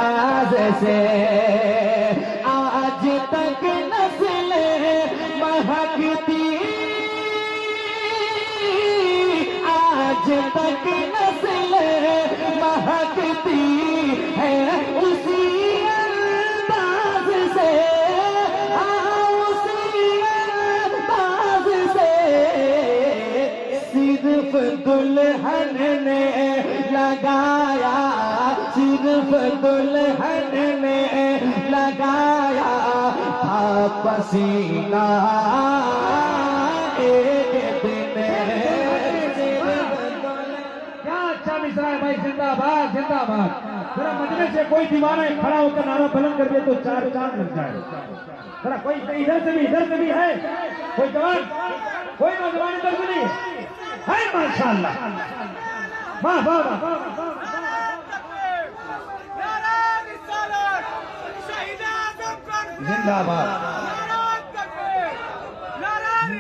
अंदाज से आज तक नस्लें महकती, आज तक नस्लें महकती है उसी अंदाज से, उसी अंदाज से। सिर्फ दुल्हन ने लगाया, सिर्फ दुल्हन ने लगाया था पसीना एक दिन। क्या अच्छा मिसरा है भाई, जिंदाबाद जिंदाबाद। जरा मजमे से कोई दीवाना खड़ा होकर नारा बुलंद कर दिया तो चार चांद लग जाए। जरा कोई इधर से भी है कोई जवान, कोई नौजवान इधर से नहीं है माशाअल्लाह। वाह वाह वाह। जिंदाबाद।